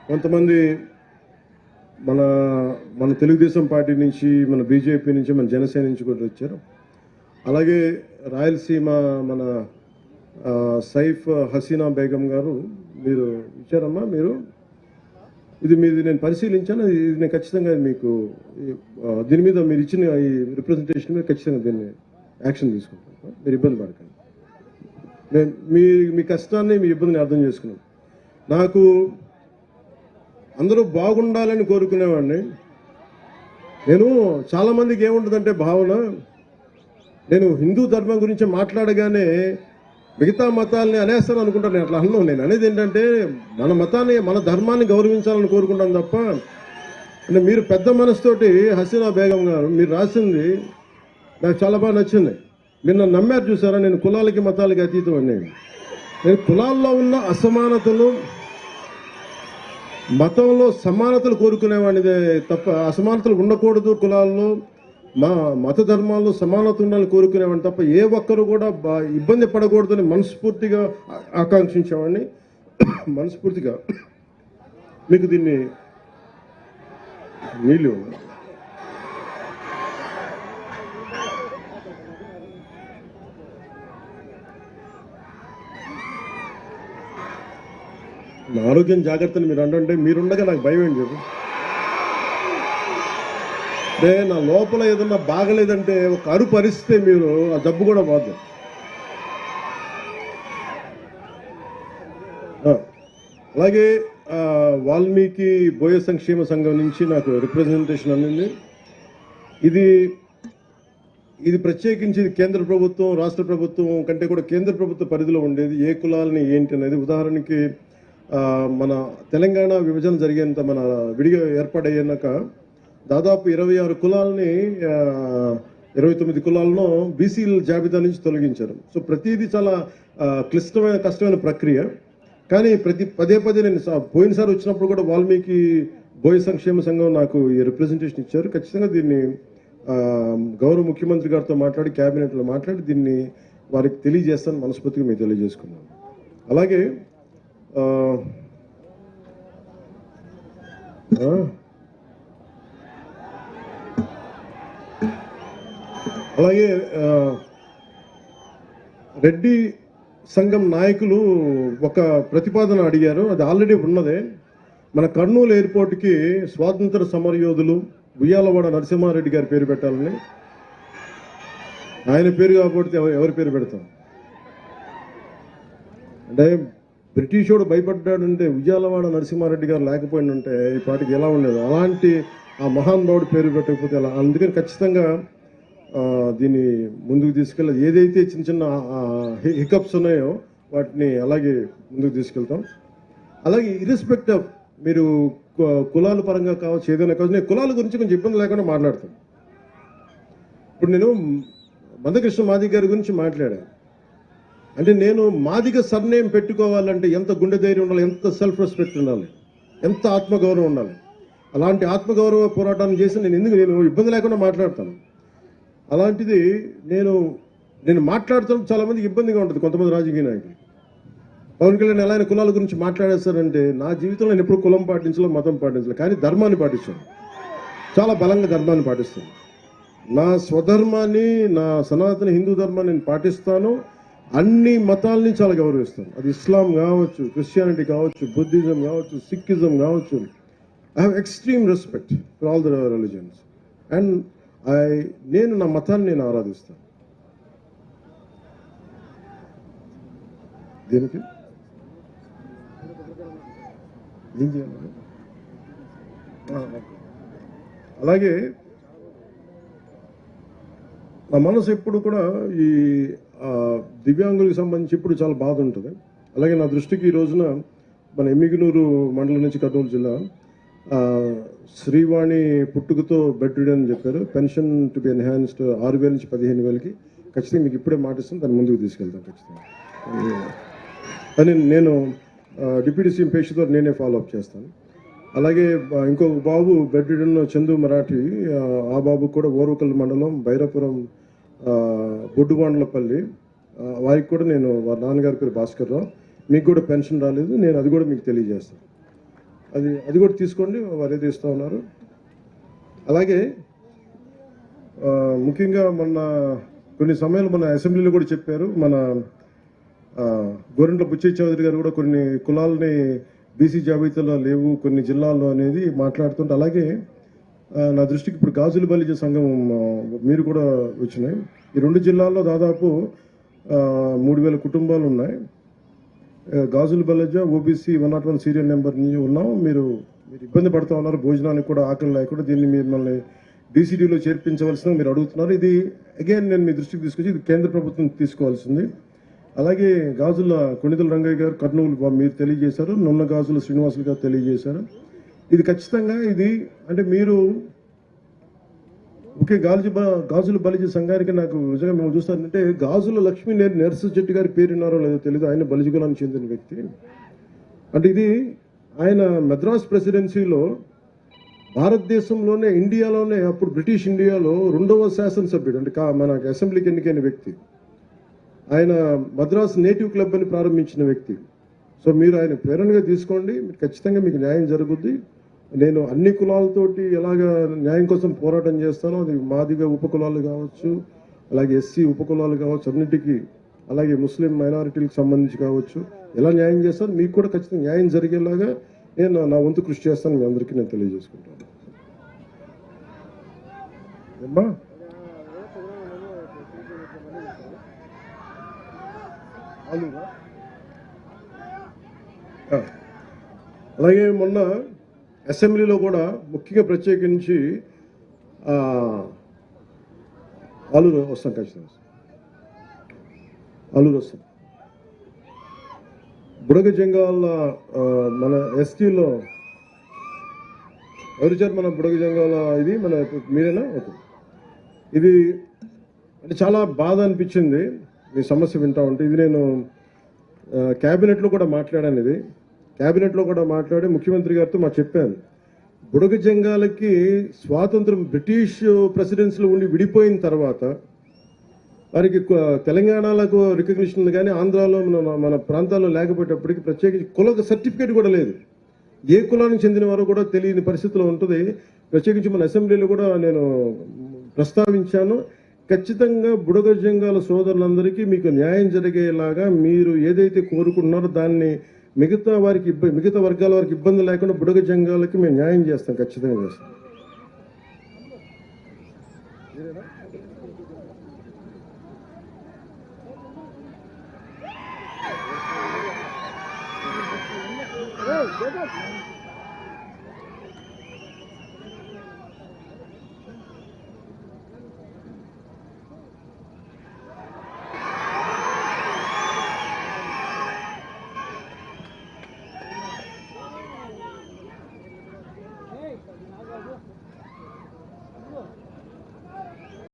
కొంతమంది మన మన తెలుగుదేశం పార్టీ నుంచి, మన బీజేపీ నుంచి, మన జనసేన నుంచి కూడా వచ్చారు. అలాగే రాయలసీమ మన సైఫ్ హసీనా బేగం గారు మీరు ఇచ్చారమ్మా. మీరు ఇది మీది నేను పరిశీలించాను. ఇది నేను ఖచ్చితంగా మీకు దీని మీద మీరు ఇచ్చిన ఈ రిప్రజెంటేషన్ మీద ఖచ్చితంగా దీన్ని యాక్షన్ తీసుకుంటాను. మీరు ఇబ్బంది పడకండి. మీ కష్టాన్ని, మీ ఇబ్బందిని అర్థం చేసుకున్నాం. నాకు అందరూ బాగుండాలని కోరుకునేవాడిని. నేను చాలామందికి ఏముంటుందంటే భావన, నేను హిందూ ధర్మం గురించి మాట్లాడగానే మిగతా మతాలని అనేస్తాను అనుకుంటాను. నేను అట్లా అన్నాను. నేను అనేది ఏంటంటే మన మతాన్ని, మన ధర్మాన్ని గౌరవించాలని కోరుకుంటాను తప్ప, అంటే మీరు పెద్ద మనసుతోటి హసీనా బేగం గారు మీరు రాసింది నాకు చాలా బాగా నచ్చింది. మీరు నన్ను నమ్మారు చూసారా. నేను కులాలకి మతాలకి అతీతం అండి. నేను కులాల్లో ఉన్న అసమానతలు, మతంలో సమానతలు కోరుకునేవాడిదే తప్ప అసమానతలు ఉండకూడదు, కులాల్లో మా మత ధర్మాల్లో సమానత ఉండాలని కోరుకునేవాడిని తప్ప ఏ ఒక్కరు కూడా ఇబ్బంది పడకూడదని మనస్ఫూర్తిగా ఆకాంక్షించేవాడిని. మనస్ఫూర్తిగా మీకు దీన్ని నీళ్ళు నా ఆరోగ్యం జాగ్రత్తని మీరు అంటే మీరుండగా నాకు భయం ఏంటి చెప్పు. అంటే నా లోపల ఏదన్నా బాగలేదంటే ఒక అరుపు అరిస్తే మీరు ఆ జబ్బు కూడా పోదు. అలాగే వాల్మీకి బోయ సంక్షేమ సంఘం నుంచి నాకు రిప్రజెంటేషన్ అందింది. ఇది ప్రత్యేకించి కేంద్ర ప్రభుత్వం, రాష్ట్ర ప్రభుత్వం కంటే కూడా కేంద్ర ప్రభుత్వ పరిధిలో ఉండేది. ఏ కులాలని ఏంటి అనేది, ఉదాహరణకి మన తెలంగాణ విభజన జరిగేంత, మన విడిగా ఏర్పాటయ్యాక దాదాపు 26 కులాలని 29 కులాలను బీసీల జాబితా నుంచి తొలగించారు. సో ప్రతిదీ చాలా కష్టమైన ప్రక్రియ. కానీ పదే నేను పోయినసారి వచ్చినప్పుడు కూడా వాల్మీకి బోయ సంక్షేమ సంఘం నాకు ఈ రిప్రజెంటేషన్ ఇచ్చారు. ఖచ్చితంగా దీన్ని గౌరవ ముఖ్యమంత్రి గారితో మాట్లాడి, క్యాబినెట్లో మాట్లాడి దీన్ని వారికి తెలియజేస్తాను. మనస్ఫూర్తిగా మీకు తెలియజేసుకున్నాను. అలాగే రెడ్డి సంఘం నాయకులు ఒక ప్రతిపాదన అడిగారు. అది ఆల్రెడీ ఉన్నదే. మన కర్నూలు ఎయిర్పోర్ట్కి స్వాతంత్ర సమరయోధులు ఉయ్యాలవాడ నరసింహారెడ్డి గారి పేరు పెట్టాలని. ఆయన పేరు కాకపోతే ఎవరి పేరు పెడతాం? అంటే బ్రిటిష్ వాడు భయపడ్డాడంటే ఉయ్యాలవాడ నరసింహారెడ్డి గారు లేకపోయిందంటే ఈ పాటికి ఎలా ఉండేది. అలాంటి ఆ మహానుభావుడు పేరు పెట్టకపోతే అలా. అందుకని ఖచ్చితంగా దీన్ని ముందుకు తీసుకెళ్ళి ఏదైతే చిన్న హికప్స్ ఉన్నాయో వాటిని అలాగే ముందుకు తీసుకెళ్తాం. అలాగే ఇర్రెస్పెక్ట్ ఆఫ్ మీరు కులాల పరంగా కావచ్చు, ఏదైనా కావచ్చు, నేను కులాల గురించి కొంచెం ఇబ్బంది లేకుండా మాట్లాడతాను. ఇప్పుడు నేను మందకృష్ణ మాదిగ గారి గురించి మాట్లాడాను. అంటే నేను మాదిగ సర్నేమ్ పెట్టుకోవాలంటే ఎంత గుండె ధైర్యం ఉండాలి, ఎంత సెల్ఫ్ రెస్పెక్ట్ ఉండాలి, ఎంత ఆత్మగౌరవం ఉండాలి. అలాంటి ఆత్మగౌరవ పోరాటాన్ని చేసి నేను ఇబ్బంది లేకుండా మాట్లాడతాను. అలాంటిది నేను మాట్లాడుతున్నప్పుడు చాలామందికి ఇబ్బందిగా ఉంటుంది. కొంతమంది రాజకీయ నాయకులు పవన్ కళ్యాణ్ ఎలా కులాల గురించి మాట్లాడేస్తారంటే, నా జీవితంలో నేను ఎప్పుడు కులం పాటించలే, మతం పాటించలే, కానీ ధర్మాన్ని పాటిస్తాను. చాలా బలంగా ధర్మాన్ని పాటిస్తాను. నా స్వధర్మాన్ని, నా సనాతన హిందూ ధర్మాన్ని నేను పాటిస్తాను. అన్ని మతాలని చాలా గౌరవిస్తాను. అది ఇస్లాం కావచ్చు, క్రిస్టియానిటీ కావచ్చు, బుద్ధిజం కావచ్చు, సిక్కిజం కావచ్చు. I have extreme respect for all the religions. And నేను నా మతాన్ని నేను ఆరాధిస్తాను. దీనికి ఏం చేయాలి? అలాగే నా మనసు ఎప్పుడు కూడా ఈ దివ్యాంగులకు సంబంధించి ఇప్పుడు చాలా బాధ ఉంటుంది. అలాగే నా దృష్టికి ఈ రోజున మన ఎమ్మిగనూరు మండలం నుంచి కర్నూలు జిల్లా శ్రీవాణి పుట్టుకతో బెడ్ రిడెన్ అని చెప్పారు. పెన్షన్ టు బి ఎన్హాన్స్డ్ 6,000 నుంచి 15,000కి. ఖచ్చితంగా మీకు ఇప్పుడే మాటిస్తాను, దాన్ని ముందుకు తీసుకెళ్తాను ఖచ్చితంగా. అని నేను డిప్యూటీ సీఎం పేషతో నేనే ఫాలో అప్ చేస్తాను. అలాగే ఇంకొక బాబు బెడ్ రిడెన్ చందు మరాఠీ, ఆ బాబు కూడా ఓర్వకల్ మండలం బైరాపురం బొడ్డువాండ్లపల్లి, వారికి కూడా నేను వారి నాన్నగారి పేరు భాస్కర్ రావు. మీకు కూడా పెన్షన్ రాలేదు, నేను అది కూడా మీకు తెలియజేస్తాను. అది కూడా తీసుకోండి, వారు ఏది ఇస్తూ ఉన్నారు. అలాగే ముఖ్యంగా మొన్న కొన్ని సమయాలు మన అసెంబ్లీలో కూడా చెప్పారు, మన గోరంట్ల బుచ్చయ్య చౌదరి గారు కూడా కొన్ని కులాలని బీసీ జాబితాలో లేవు కొన్ని జిల్లాల్లో అనేది మాట్లాడుతుంటే, అలాగే నా దృష్టికి ఇప్పుడు గాజుల బలిజ సంఘం మీరు కూడా వచ్చినాయి. ఈ 2 జిల్లాల్లో దాదాపు 3000 కుటుంబాలు ఉన్నాయి. గాజుల బలిజ ఓబీసీ 101 సీరియల్ నెంబర్ ఉన్నాం. మీరు ఇబ్బంది పడుతూ ఉన్నారు, భోజనానికి కూడా ఆకలి లేకుండా. దీన్ని మిమ్మల్ని డీసీడీలో చేర్పించవలసిన మీరు అడుగుతున్నారు. ఇది అగైన్ నేను మీ దృష్టికి తీసుకొచ్చి ఇది కేంద్ర ప్రభుత్వం తీసుకోవాల్సింది. అలాగే గాజుల కొణిదల రంగయ్య గారు కర్నూలు మీరు తెలియజేశారు, నున్న గాజుల శ్రీనివాసులు గారు తెలియజేశారు. ఇది ఖచ్చితంగా ఇది అంటే మీరు ఒకే గాజుల బలిజ సంఘానికి నాకు నిజంగా మేము చూస్తానంటే గాజుల లక్ష్మీ నరసింహ చెట్టు గారి పేరున్నారో లేదో తెలియదు, ఆయన బలిజ కులానికి చెందిన వ్యక్తి. అంటే ఇది ఆయన మద్రాస్ ప్రెసిడెన్సీలో భారతదేశంలోనే ఇండియాలోనే అప్పుడు బ్రిటిష్ ఇండియాలో 2వ శాసనసభ్యుడు అంటే మన అసెంబ్లీకి ఎన్నికైన వ్యక్తి. ఆయన మద్రాస్ నేటివ్ క్లబ్ అని ప్రారంభించిన వ్యక్తి. సో మీరు ఆయన ప్రేరణగా తీసుకోండి, మీరు ఖచ్చితంగా మీకు న్యాయం జరుగుద్ది. నేను అన్ని కులాలతోటి ఎలాగ న్యాయం కోసం పోరాటం చేస్తానో, అది మాదిగ ఉపకులాలు కావచ్చు, అలాగే ఎస్సీ ఉపకులాలు కావచ్చు, అన్నిటికీ, అలాగే ముస్లిం మైనారిటీలకు సంబంధించి కావచ్చు, ఎలా న్యాయం చేస్తాను మీకు కూడా ఖచ్చితంగా న్యాయం జరిగేలాగా నేను నా వంతు కృషి చేస్తాను. మీ అందరికీ నేను తెలియజేసుకుంటాను. అమ్మా అలాగే మొన్న అసెంబ్లీలో కూడా ముఖ్యంగా ప్రత్యేకించి ఆలూరు వస్తాం, ఖచ్చితంగా ఆలూరు వస్తాం. బుడగ జంగాల మన ఎస్టీలో ఎవరిచారు మన బుడగ జంగాల ఇది మన మీరేనా? ఓకే. ఇది అంటే చాలా బాధ అనిపించింది మీ సమస్య వింటా ఉంటే. ఇది నేను క్యాబినెట్లో కూడా మాట్లాడాను. ఇది క్యాబినెట్లో కూడా మాట్లాడి ముఖ్యమంత్రి గారితో చెప్పాను. బుడగ జంగాలకి స్వాతంత్రం బ్రిటిష్ ప్రెసిడెన్సీలో ఉండి విడిపోయిన తర్వాత వారికి తెలంగాణలకు రికగ్నిషన్ కానీ ఆంధ్రాలో మన ప్రాంతాల్లో లేకపోయేటప్పటికి ప్రత్యేకించి కుల సర్టిఫికేట్ కూడా లేదు. ఏ కులానికి చెందిన వారో కూడా తెలియని పరిస్థితిలో ఉంటుంది. ప్రత్యేకించి మన అసెంబ్లీలో కూడా నేను ప్రస్తావించాను. ఖచ్చితంగా బుడగ జంగాల సోదరులందరికీ మీకు న్యాయం జరిగేలాగా మీరు ఏదైతే కోరుకుంటున్నారో దాన్ని మిగతా వర్గాల వారికి ఇబ్బంది లేకుండా బుడగ జంగాలకి మేము న్యాయం చేస్తాం, ఖచ్చితంగా చేస్తాం.